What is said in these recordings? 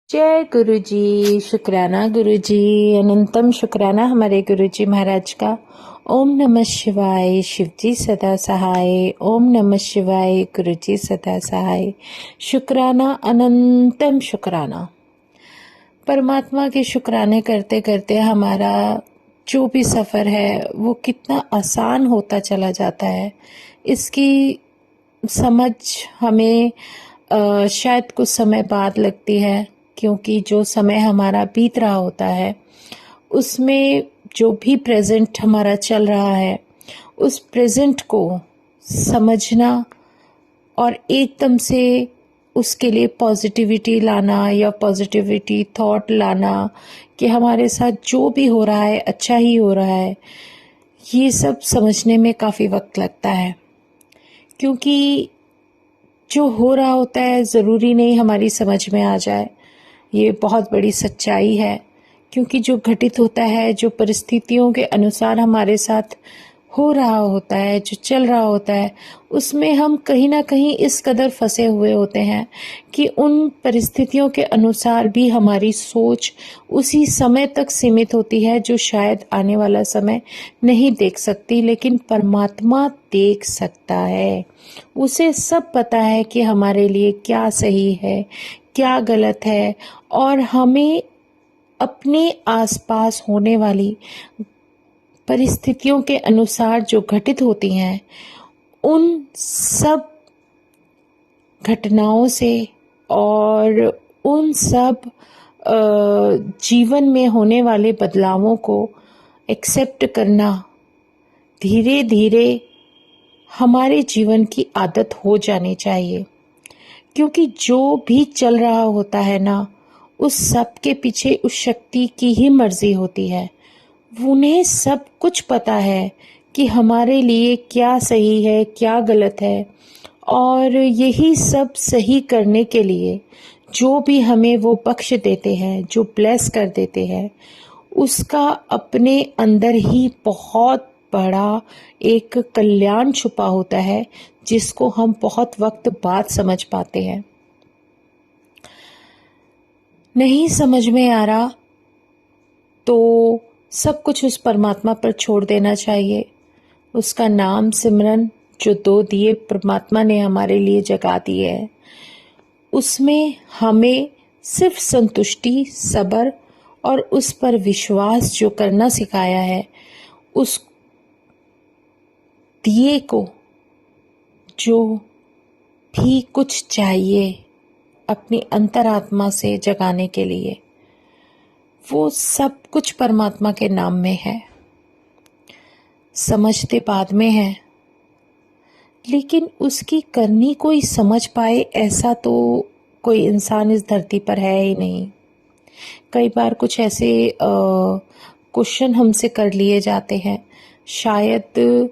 जय गुरु जी। शुक्राना गुरु जी, अनंतम शुक्राना हमारे गुरु जी महाराज का। ओम नमः शिवाय, शिव जी सदा सहाय। ओम नमः शिवाय, गुरु जी सदा सहाय। शुक्राना, अनंतम शुक्राना। परमात्मा के शुक्राने करते करते हमारा जो भी सफ़र है वो कितना आसान होता चला जाता है, इसकी समझ हमें शायद कुछ समय बाद लगती है, क्योंकि जो समय हमारा बीत रहा होता है उसमें जो भी प्रेजेंट हमारा चल रहा है उस प्रेजेंट को समझना और एकदम से उसके लिए पॉजिटिविटी लाना या पॉजिटिविटी थॉट लाना कि हमारे साथ जो भी हो रहा है अच्छा ही हो रहा है, ये सब समझने में काफ़ी वक्त लगता है। क्योंकि जो हो रहा होता है ज़रूरी नहीं हमारी समझ में आ जाए, ये बहुत बड़ी सच्चाई है। क्योंकि जो घटित होता है, जो परिस्थितियों के अनुसार हमारे साथ हो रहा होता है, जो चल रहा होता है, उसमें हम कहीं ना कहीं इस कदर फंसे हुए होते हैं कि उन परिस्थितियों के अनुसार भी हमारी सोच उसी समय तक सीमित होती है जो शायद आने वाला समय नहीं देख सकती, लेकिन परमात्मा देख सकता है। उसे सब पता है कि हमारे लिए क्या सही है, क्या गलत है, और हमें अपने आसपास होने वाली परिस्थितियों के अनुसार जो घटित होती हैं उन सब घटनाओं से और उन सब जीवन में होने वाले बदलावों को एक्सेप्ट करना धीरे धीरे हमारे जीवन की आदत हो जानी चाहिए। क्योंकि जो भी चल रहा होता है ना, उस सब के पीछे उस शक्ति की ही मर्जी होती है। उन्हें सब कुछ पता है कि हमारे लिए क्या सही है, क्या गलत है, और यही सब सही करने के लिए जो भी हमें वो बख्श देते हैं, जो ब्लेस कर देते हैं, उसका अपने अंदर ही बहुत बड़ा एक कल्याण छुपा होता है, जिसको हम बहुत वक्त बाद समझ पाते हैं। नहीं समझ में आ रहा तो सब कुछ उस परमात्मा पर छोड़ देना चाहिए। उसका नाम सिमरन जो 2 दिए परमात्मा ने हमारे लिए जगा दिए हैं, उसमें हमें सिर्फ संतुष्टि, सब्र और उस पर विश्वास जो करना सिखाया है, उस दिए को जो भी कुछ चाहिए अपनी अंतरात्मा से जगाने के लिए, वो सब कुछ परमात्मा के नाम में है। समझते बाद में है, लेकिन उसकी करनी कोई समझ पाए ऐसा तो कोई इंसान इस धरती पर है ही नहीं। कई बार कुछ ऐसे क्वेश्चन हमसे कर लिए जाते हैं, शायद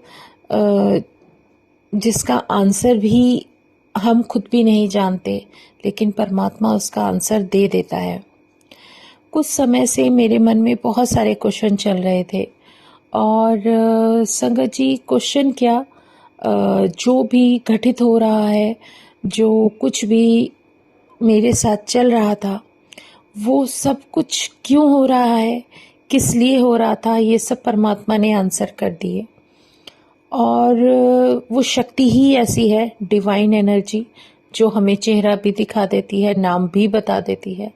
जिसका आंसर भी हम खुद भी नहीं जानते, लेकिन परमात्मा उसका आंसर दे देता है। कुछ समय से मेरे मन में बहुत सारे क्वेश्चन चल रहे थे, और संगत जी क्वेश्चन क्या, जो भी घटित हो रहा है, जो कुछ भी मेरे साथ चल रहा था, वो सब कुछ क्यों हो रहा है, किस लिए हो रहा था, ये सब परमात्मा ने आंसर कर दिए। और वो शक्ति ही ऐसी है, डिवाइन एनर्जी, जो हमें चेहरा भी दिखा देती है, नाम भी बता देती है।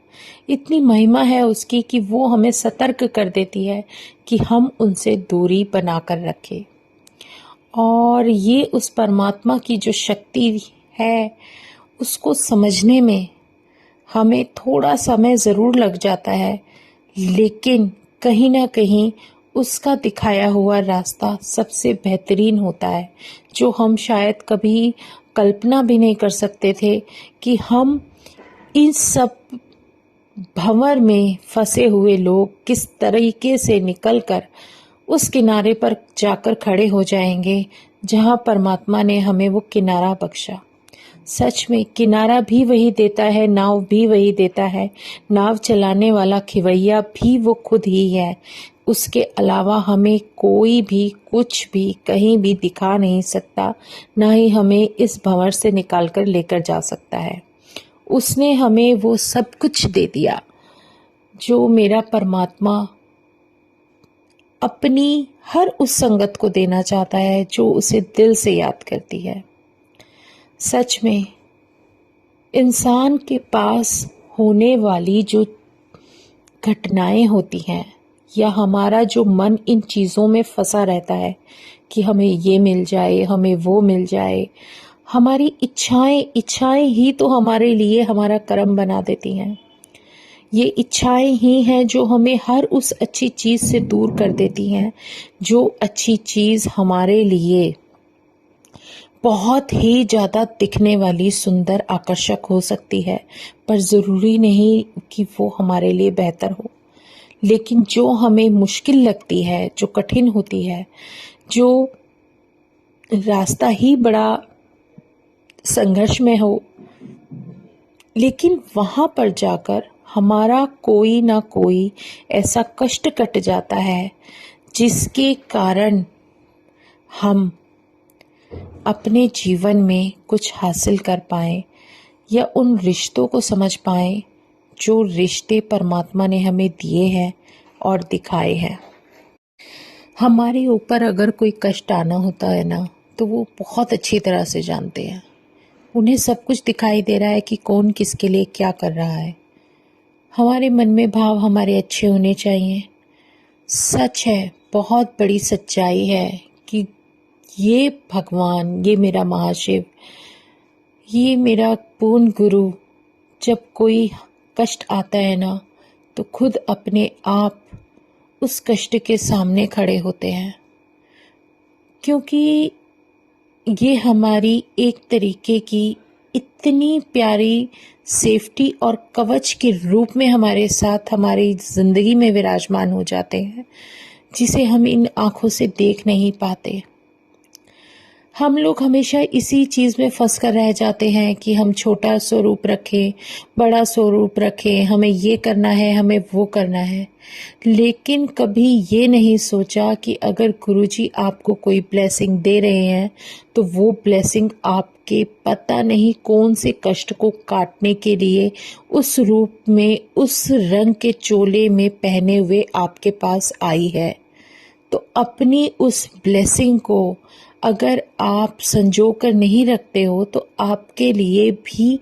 इतनी महिमा है उसकी कि वो हमें सतर्क कर देती है कि हम उनसे दूरी बनाकर रखें। और ये उस परमात्मा की जो शक्ति है, उसको समझने में हमें थोड़ा समय ज़रूर लग जाता है, लेकिन कहीं ना कहीं उसका दिखाया हुआ रास्ता सबसे बेहतरीन होता है, जो हम शायद कभी कल्पना भी नहीं कर सकते थे कि हम इन सब भंवर में फंसे हुए लोग किस तरीके से निकलकर उस किनारे पर जाकर खड़े हो जाएंगे जहां परमात्मा ने हमें वो किनारा बख्शा। सच में किनारा भी वही देता है, नाव भी वही देता है, नाव चलाने वाला खिवैया भी वो खुद ही है। उसके अलावा हमें कोई भी कुछ भी कहीं भी दिखा नहीं सकता, ना ही हमें इस भंवर से निकाल कर लेकर जा सकता है। उसने हमें वो सब कुछ दे दिया जो मेरा परमात्मा अपनी हर उस संगत को देना चाहता है जो उसे दिल से याद करती है। सच में इंसान के पास होने वाली जो घटनाएं होती हैं या हमारा जो मन इन चीज़ों में फंसा रहता है कि हमें ये मिल जाए, हमें वो मिल जाए, हमारी इच्छाएं ही तो हमारे लिए हमारा कर्म बना देती हैं। ये इच्छाएं ही हैं जो हमें हर उस अच्छी चीज़ से दूर कर देती हैं जो अच्छी चीज़ हमारे लिए बहुत ही ज़्यादा दिखने वाली, सुंदर, आकर्षक हो सकती है, पर ज़रूरी नहीं कि वो हमारे लिए बेहतर हो। लेकिन जो हमें मुश्किल लगती है, जो कठिन होती है, जो रास्ता ही बड़ा संघर्ष में हो, लेकिन वहाँ पर जाकर हमारा कोई ना कोई ऐसा कष्ट कट जाता है जिसके कारण हम अपने जीवन में कुछ हासिल कर पाएं या उन रिश्तों को समझ पाएं जो रिश्ते परमात्मा ने हमें दिए हैं और दिखाए हैं। हमारे ऊपर अगर कोई कष्ट आना होता है ना, तो वो बहुत अच्छी तरह से जानते हैं। उन्हें सब कुछ दिखाई दे रहा है कि कौन किसके लिए क्या कर रहा है। हमारे मन में भाव हमारे अच्छे होने चाहिए। सच है, बहुत बड़ी सच्चाई है कि ये भगवान, ये मेरा महाशिव, ये मेरा पूर्ण गुरु, जब कोई कष्ट आता है ना, तो खुद अपने आप उस कष्ट के सामने खड़े होते हैं, क्योंकि ये हमारी एक तरीके की इतनी प्यारी सेफ्टी और कवच के रूप में हमारे साथ हमारी ज़िंदगी में विराजमान हो जाते हैं, जिसे हम इन आँखों से देख नहीं पाते। हम लोग हमेशा इसी चीज़ में फंस कर रह जाते हैं कि हम छोटा स्वरूप रखें, बड़ा स्वरूप रखें, हमें ये करना है, हमें वो करना है। लेकिन कभी ये नहीं सोचा कि अगर गुरुजी आपको कोई ब्लेसिंग दे रहे हैं तो वो ब्लेसिंग आपके पता नहीं कौन से कष्ट को काटने के लिए उस रूप में, उस रंग के चोले में पहने हुए आपके पास आई है। तो अपनी उस ब्लेसिंग को अगर आप संजो कर नहीं रखते हो तो आपके लिए भी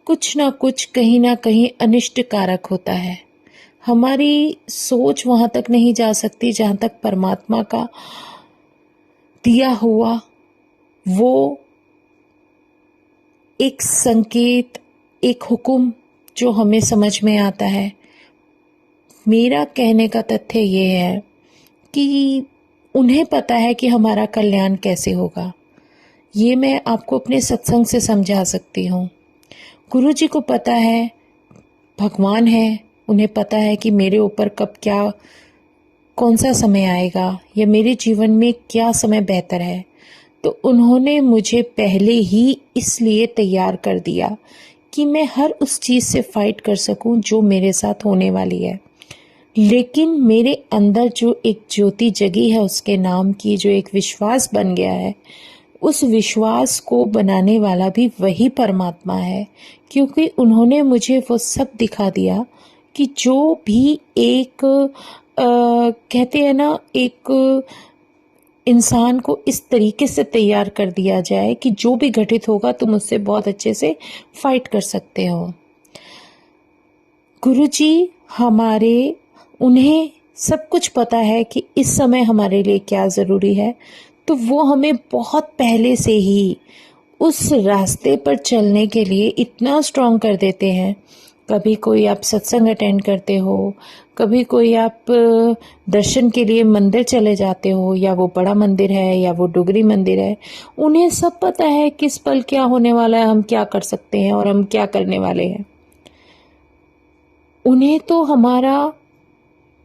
कुछ ना कुछ, कहीं ना कहीं अनिष्टकारक होता है। हमारी सोच वहाँ तक नहीं जा सकती जहाँ तक परमात्मा का दिया हुआ वो एक संकेत, एक हुक्म जो हमें समझ में आता है। मेरा कहने का तथ्य ये है कि उन्हें पता है कि हमारा कल्याण कैसे होगा। ये मैं आपको अपने सत्संग से समझा सकती हूँ। गुरु जी को पता है, भगवान है, उन्हें पता है कि मेरे ऊपर कब क्या, कौन सा समय आएगा या मेरे जीवन में क्या समय बेहतर है। तो उन्होंने मुझे पहले ही इसलिए तैयार कर दिया कि मैं हर उस चीज़ से फाइट कर सकूं जो मेरे साथ होने वाली है। लेकिन मेरे अंदर जो एक ज्योति जगी है उसके नाम की, जो एक विश्वास बन गया है, उस विश्वास को बनाने वाला भी वही परमात्मा है, क्योंकि उन्होंने मुझे वो सब दिखा दिया कि जो भी एक कहते हैं ना, एक इंसान को इस तरीके से तैयार कर दिया जाए कि जो भी घटित होगा तुम उससे बहुत अच्छे से फाइट कर सकते हो। गुरुजी हमारे, उन्हें सब कुछ पता है कि इस समय हमारे लिए क्या ज़रूरी है, तो वो हमें बहुत पहले से ही उस रास्ते पर चलने के लिए इतना स्ट्रॉन्ग कर देते हैं। कभी कोई आप सत्संग अटेंड करते हो, कभी कोई आप दर्शन के लिए मंदिर चले जाते हो, या वो बड़ा मंदिर है या वो डुगरी मंदिर है, उन्हें सब पता है किस पल क्या होने वाला है, हम क्या कर सकते हैं और हम क्या करने वाले हैं। उन्हें तो हमारा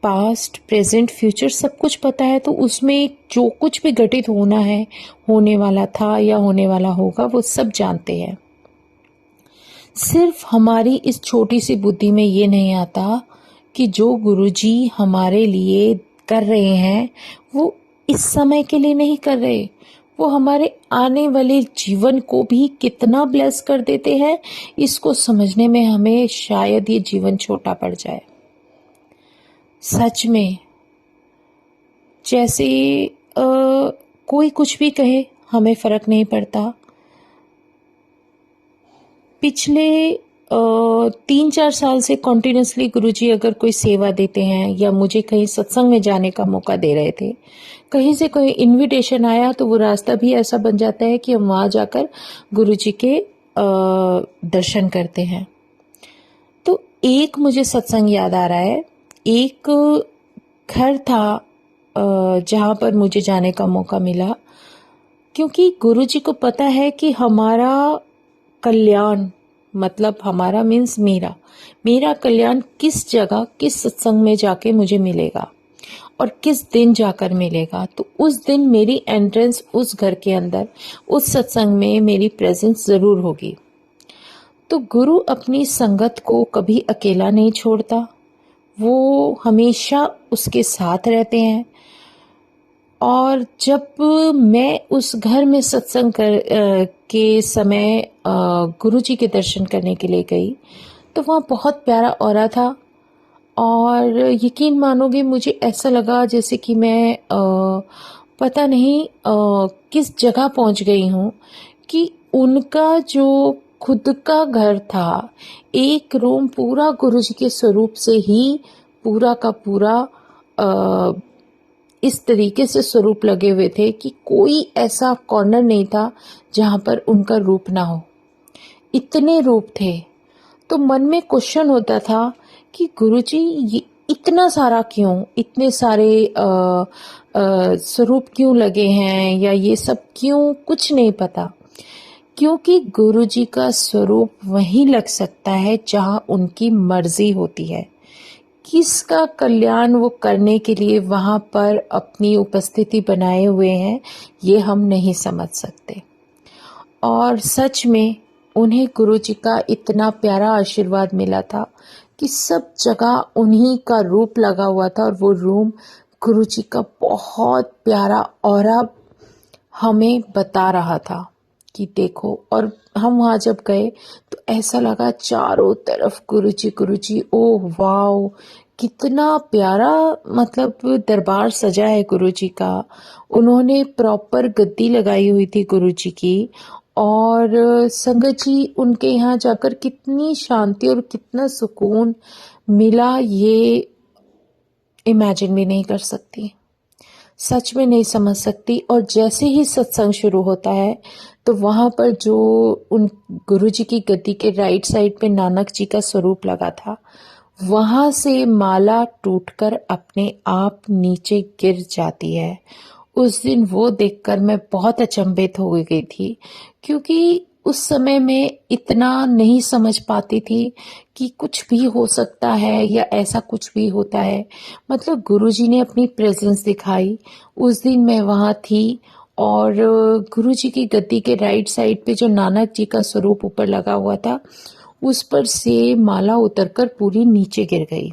पास्ट, प्रेजेंट, फ्यूचर सब कुछ पता है, तो उसमें जो कुछ भी घटित होना है, होने वाला था या होने वाला होगा, वो सब जानते हैं। सिर्फ हमारी इस छोटी सी बुद्धि में ये नहीं आता कि जो गुरुजी हमारे लिए कर रहे हैं वो इस समय के लिए नहीं कर रहे, वो हमारे आने वाले जीवन को भी कितना ब्लेस कर देते हैं, इसको समझने में हमें शायद ये जीवन छोटा पड़ जाए। सच में जैसे कोई कुछ भी कहे, हमें फ़र्क नहीं पड़ता। पिछले 3-4 साल से कंटिन्यूसली गुरुजी अगर कोई सेवा देते हैं या मुझे कहीं सत्संग में जाने का मौका दे रहे थे, कहीं से कोई इनविटेशन आया तो वो रास्ता भी ऐसा बन जाता है कि हम वहाँ जाकर गुरुजी के दर्शन करते हैं। तो एक मुझे सत्संग याद आ रहा है। एक घर था जहाँ पर मुझे जाने का मौका मिला, क्योंकि गुरुजी को पता है कि हमारा कल्याण, मतलब हमारा मीन्स मेरा कल्याण किस जगह, किस सत्संग में जाके मुझे मिलेगा और किस दिन जाकर मिलेगा। तो उस दिन मेरी एंट्रेंस उस घर के अंदर, उस सत्संग में मेरी प्रेजेंस ज़रूर होगी। तो गुरु अपनी संगत को कभी अकेला नहीं छोड़ता, वो हमेशा उसके साथ रहते हैं। और जब मैं उस घर में सत्संग के समय गुरुजी के दर्शन करने के लिए गई, तो वहाँ बहुत प्यारा ऑरा था। और यकीन मानोगे, मुझे ऐसा लगा जैसे कि मैं पता नहीं किस जगह पहुँच गई हूँ, कि उनका जो खुद का घर था, एक रूम पूरा गुरुजी के स्वरूप से ही पूरा का पूरा इस तरीके से स्वरूप लगे हुए थे कि कोई ऐसा कॉर्नर नहीं था जहाँ पर उनका रूप ना हो। इतने रूप थे। तो मन में क्वेश्चन होता था कि गुरुजी ये इतना सारा क्यों, इतने सारे स्वरूप क्यों लगे हैं, या ये सब क्यों, कुछ नहीं पता। क्योंकि गुरुजी का स्वरूप वहीं लग सकता है जहाँ उनकी मर्जी होती है। किसका कल्याण वो करने के लिए वहाँ पर अपनी उपस्थिति बनाए हुए हैं, ये हम नहीं समझ सकते। और सच में उन्हें गुरुजी का इतना प्यारा आशीर्वाद मिला था कि सब जगह उन्हीं का रूप लगा हुआ था, और वो रूम गुरुजी का बहुत प्यारा ऑरा हमें बता रहा था कि देखो। और हम वहाँ जब गए तो ऐसा लगा चारों तरफ गुरुजी गुरुजी। ओह वाओ, कितना प्यारा, मतलब दरबार सजा है गुरुजी का। उन्होंने प्रॉपर गद्दी लगाई हुई थी गुरुजी की, और संगत जी उनके यहाँ जाकर कितनी शांति और कितना सुकून मिला, ये इमेजिन भी नहीं कर सकती, सच में नहीं समझ सकती। और जैसे ही सत्संग शुरू होता है तो वहाँ पर जो उन गुरुजी की गद्दी के राइट साइड पे नानक जी का स्वरूप लगा था, वहाँ से माला टूटकर अपने आप नीचे गिर जाती है। उस दिन वो देखकर मैं बहुत अचंभित हो गई थी, क्योंकि उस समय में इतना नहीं समझ पाती थी कि कुछ भी हो सकता है या ऐसा कुछ भी होता है। मतलब गुरुजी ने अपनी प्रेजेंस दिखाई। उस दिन मैं वहाँ थी, और गुरुजी की गद्दी के राइट साइड पे जो नानक जी का स्वरूप ऊपर लगा हुआ था, उस पर से माला उतरकर पूरी नीचे गिर गई।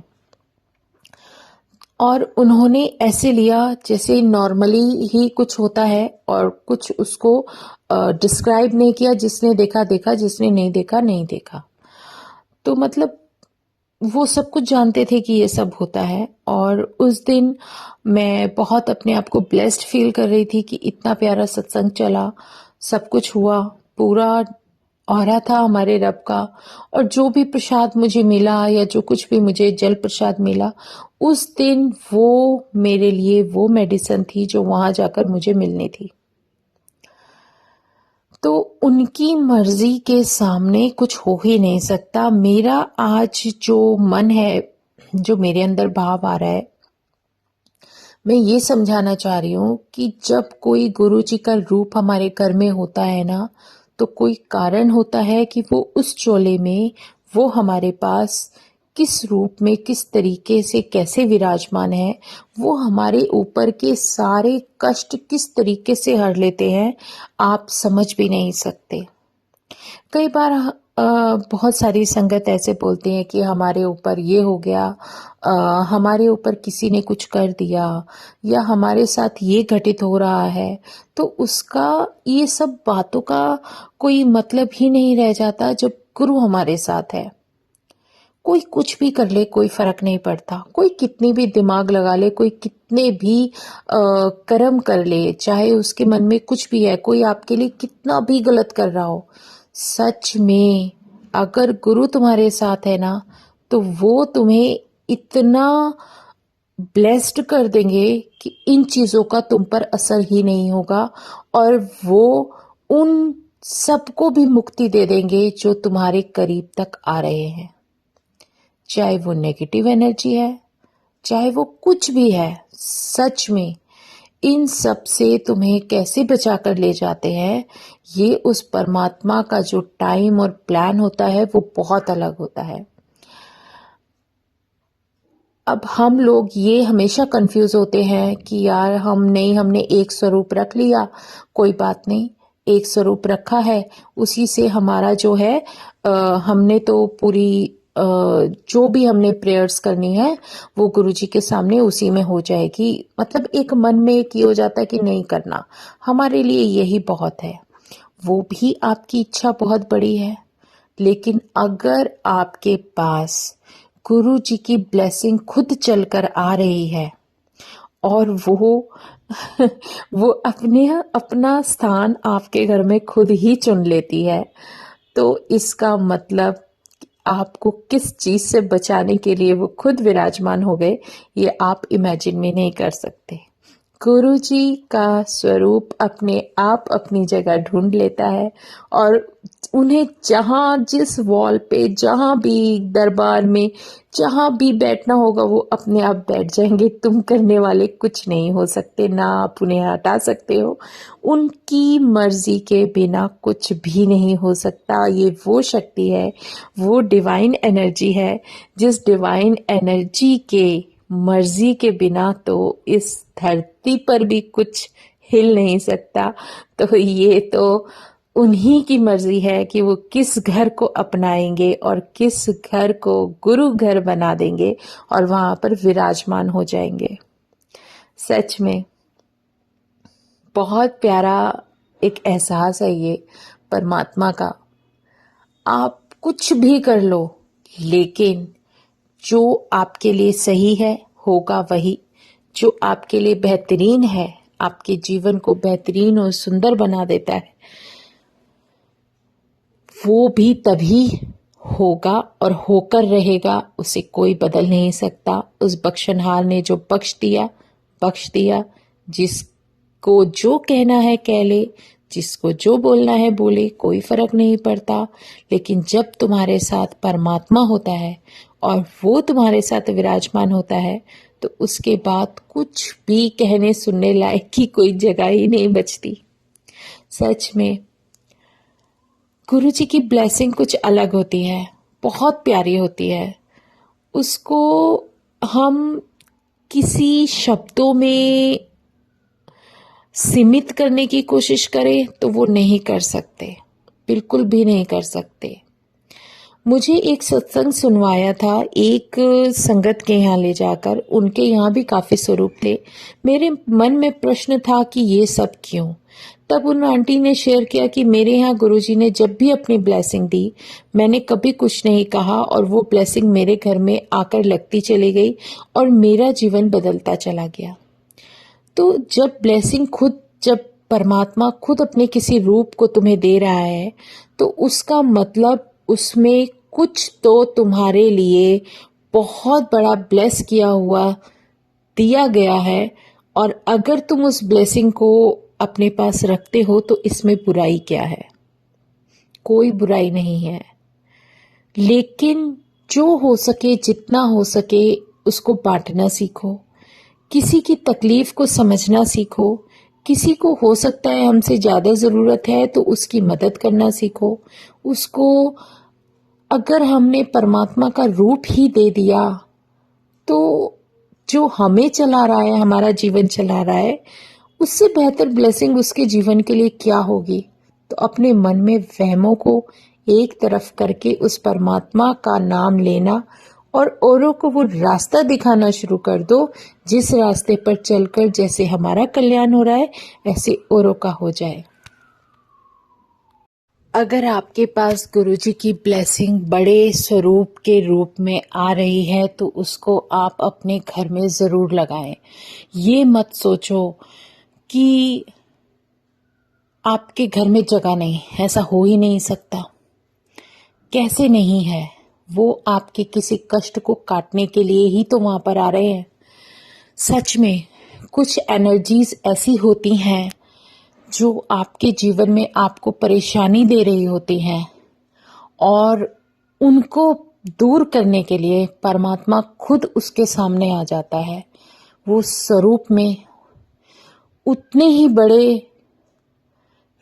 और उन्होंने ऐसे लिया जैसे नॉर्मली ही कुछ होता है, और कुछ उसको डिस्क्राइब नहीं किया। जिसने देखा देखा, जिसने नहीं देखा नहीं देखा। तो मतलब वो सब कुछ जानते थे कि ये सब होता है। और उस दिन मैं बहुत अपने आप को ब्लेस्ड फील कर रही थी कि इतना प्यारा सत्संग चला, सब कुछ हुआ, पूरा ऑरा था हमारे रब का। और जो भी प्रसाद मुझे मिला, या जो कुछ भी मुझे जल प्रसाद मिला, उस दिन वो मेरे लिए वो मेडिसिन थी जो वहां जाकर मुझे मिलनी थी। तो उनकी मर्जी के सामने कुछ हो ही नहीं सकता। मेरा आज जो मन है, जो मेरे अंदर भाव आ रहा है, मैं ये समझाना चाह रही हूँ कि जब कोई गुरु जी का रूप हमारे घर में होता है ना, तो कोई कारण होता है कि वो उस चोले में, वो हमारे पास किस रूप में, किस तरीके से, कैसे विराजमान है, वो हमारे ऊपर के सारे कष्ट किस तरीके से हर लेते हैं, आप समझ भी नहीं सकते। कई बार बहुत सारी संगत ऐसे बोलती हैं कि हमारे ऊपर ये हो गया, हमारे ऊपर किसी ने कुछ कर दिया, या हमारे साथ ये घटित हो रहा है। तो उसका, ये सब बातों का कोई मतलब ही नहीं रह जाता जब गुरु हमारे साथ है। कोई कुछ भी कर ले, कोई फर्क नहीं पड़ता। कोई कितनी भी दिमाग लगा ले, कोई कितने भी कर्म कर ले, चाहे उसके मन में कुछ भी है, कोई आपके लिए कितना भी गलत कर रहा हो, सच में अगर गुरु तुम्हारे साथ है ना, तो वो तुम्हें इतना ब्लेस्ड कर देंगे कि इन चीज़ों का तुम पर असर ही नहीं होगा, और वो उन सबको भी मुक्ति दे देंगे जो तुम्हारे करीब तक आ रहे हैं। चाहे वो नेगेटिव एनर्जी है, चाहे वो कुछ भी है, सच में इन सब से तुम्हें कैसे बचा कर ले जाते हैं, ये उस परमात्मा का जो टाइम और प्लान होता है वो बहुत अलग होता है। अब हम लोग ये हमेशा कंफ्यूज होते हैं कि यार हमने एक स्वरूप रख लिया, कोई बात नहीं, एक स्वरूप रखा है, उसी से हमारा जो है हमने तो पूरी जो भी हमने प्रेयर्स करनी है वो गुरुजी के सामने उसी में हो जाएगी। मतलब एक मन में एक ये हो जाता है कि नहीं करना, हमारे लिए यही बहुत है। वो भी आपकी इच्छा बहुत बड़ी है, लेकिन अगर आपके पास गुरु जी की ब्लेसिंग खुद चलकर आ रही है और वो वो अपना स्थान आपके घर में खुद ही चुन लेती है, तो इसका मतलब आपको किस चीज से बचाने के लिए वो खुद विराजमान हो गए, ये आप इमेजिन भी नहीं कर सकते। गुरु जी का स्वरूप अपने आप अपनी जगह ढूंढ लेता है, और उन्हें जहाँ जिस वॉल पे, जहाँ भी दरबार में, जहाँ भी बैठना होगा वो अपने आप बैठ जाएंगे। तुम करने वाले कुछ नहीं हो सकते, ना आप उन्हें हटा सकते हो। उनकी मर्जी के बिना कुछ भी नहीं हो सकता। ये वो शक्ति है, वो डिवाइन एनर्जी है, जिस डिवाइन एनर्जी के मर्जी के बिना तो इस धरती पर भी कुछ हिल नहीं सकता। तो ये तो उन्हीं की मर्जी है कि वो किस घर को अपनाएंगे और किस घर को गुरु घर बना देंगे और वहां पर विराजमान हो जाएंगे। सच में बहुत प्यारा एक एहसास है ये परमात्मा का। आप कुछ भी कर लो, लेकिन जो आपके लिए सही है होगा वही, जो आपके लिए बेहतरीन है, आपके जीवन को बेहतरीन और सुंदर बना देता है, वो भी तभी होगा और होकर रहेगा। उसे कोई बदल नहीं सकता। उस बख्शनहार ने जो बख्श दिया। जिसको जो कहना है कह ले, जिसको जो बोलना है बोले, कोई फर्क नहीं पड़ता। लेकिन जब तुम्हारे साथ परमात्मा होता है और वो तुम्हारे साथ विराजमान होता है, तो उसके बाद कुछ भी कहने सुनने लायक की कोई जगह ही नहीं बचती। सच में गुरु जी की ब्लेसिंग कुछ अलग होती है, बहुत प्यारी होती है। उसको हम किसी शब्दों में सीमित करने की कोशिश करें तो वो नहीं कर सकते, बिल्कुल भी नहीं कर सकते। मुझे एक सत्संग सुनवाया था एक संगत के यहाँ ले जाकर। उनके यहाँ भी काफी स्वरूप थे। मेरे मन में प्रश्न था कि ये सब क्यों। तब उन आंटी ने शेयर किया कि मेरे यहाँ गुरुजी ने जब भी अपनी ब्लेसिंग दी, मैंने कभी कुछ नहीं कहा और वो ब्लेसिंग मेरे घर में आकर लगती चली गई और मेरा जीवन बदलता चला गया। तो जब ब्लेसिंग जब परमात्मा खुद अपने किसी रूप को तुम्हें दे रहा है, तो उसका मतलब उसमें कुछ तो तुम्हारे लिए बहुत बड़ा ब्लेस किया हुआ दिया गया है। और अगर तुम उस ब्लेसिंग को अपने पास रखते हो तो इसमें बुराई क्या है? कोई बुराई नहीं है। लेकिन जो हो सके, जितना हो सके, उसको बांटना सीखो। किसी की तकलीफ को समझना सीखो। किसी को हो सकता है हमसे ज्यादा जरूरत है तो उसकी मदद करना सीखो। उसको अगर हमने परमात्मा का रूप ही दे दिया तो जो हमें चला रहा है, हमारा जीवन चला रहा है, उससे बेहतर ब्लेसिंग उसके जीवन के लिए क्या होगी? तो अपने मन में वहमों को एक तरफ करके उस परमात्मा का नाम लेना और औरों को वो रास्ता दिखाना शुरू कर दो, जिस रास्ते पर चलकर जैसे हमारा कल्याण हो रहा है ऐसे औरों का हो जाए। अगर आपके पास गुरुजी की ब्लेसिंग बड़े स्वरूप के रूप में आ रही है तो उसको आप अपने घर में ज़रूर लगाएं। ये मत सोचो कि आपके घर में जगह नहीं, ऐसा हो ही नहीं सकता। कैसे नहीं है? वो आपके किसी कष्ट को काटने के लिए ही तो वहां पर आ रहे हैं। सच में कुछ एनर्जीज ऐसी होती हैं जो आपके जीवन में आपको परेशानी दे रही होती हैं और उनको दूर करने के लिए परमात्मा खुद उसके सामने आ जाता है। वो स्वरूप में उतने ही बड़े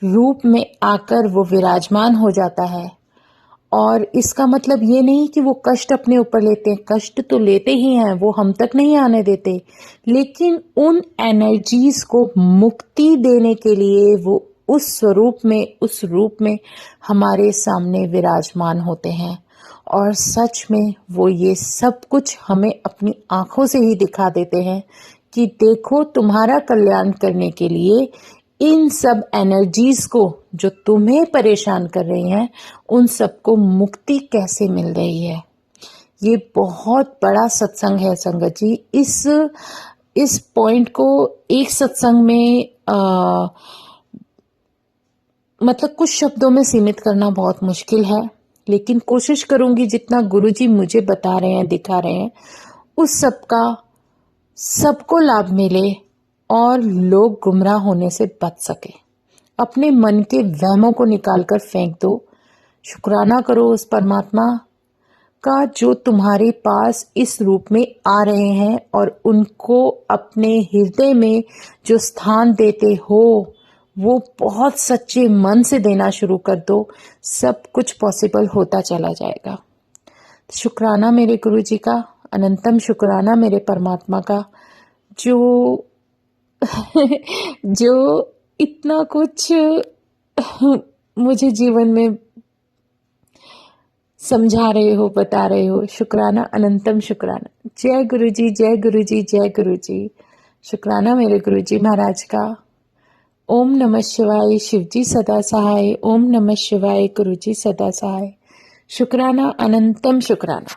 रूप में आकर वो विराजमान हो जाता है। और इसका मतलब ये नहीं कि वो कष्ट अपने ऊपर लेते हैं, कष्ट तो लेते ही हैं, वो हम तक नहीं आने देते, लेकिन उन एनर्जीज को मुक्ति देने के लिए वो उस स्वरूप में, उस रूप में हमारे सामने विराजमान होते हैं। और सच में वो ये सब कुछ हमें अपनी आंखों से ही दिखा देते हैं कि देखो, तुम्हारा कल्याण करने के लिए इन सब एनर्जीज को जो तुम्हें परेशान कर रही हैं, उन सबको मुक्ति कैसे मिल रही है। ये बहुत बड़ा सत्संग है संगत जी। इस पॉइंट को एक सत्संग में मतलब कुछ शब्दों में सीमित करना बहुत मुश्किल है, लेकिन कोशिश करूंगी जितना गुरुजी मुझे बता रहे हैं, दिखा रहे हैं, उस सब का सबको लाभ मिले और लोग गुमराह होने से बच सके। अपने मन के वहमों को निकालकर फेंक दो। शुक्राना करो उस परमात्मा का जो तुम्हारे पास इस रूप में आ रहे हैं और उनको अपने हृदय में जो स्थान देते हो वो बहुत सच्चे मन से देना शुरू कर दो। सब कुछ पॉसिबल होता चला जाएगा। शुक्राना मेरे गुरुजी का, अनंतम शुक्राना मेरे परमात्मा का जो जो इतना कुछ मुझे जीवन में समझा रहे हो, बता रहे हो। शुक्राना, अनंतम शुक्राना। जय गुरुजी, जय गुरुजी, जय गुरुजी। शुक्राना मेरे गुरुजी महाराज का। ओम नमः शिवाय, शिवजी सदा सहाय। ओम नमः शिवाय, गुरुजी सदा सहाय। शुक्राना, अनंतम शुक्राना।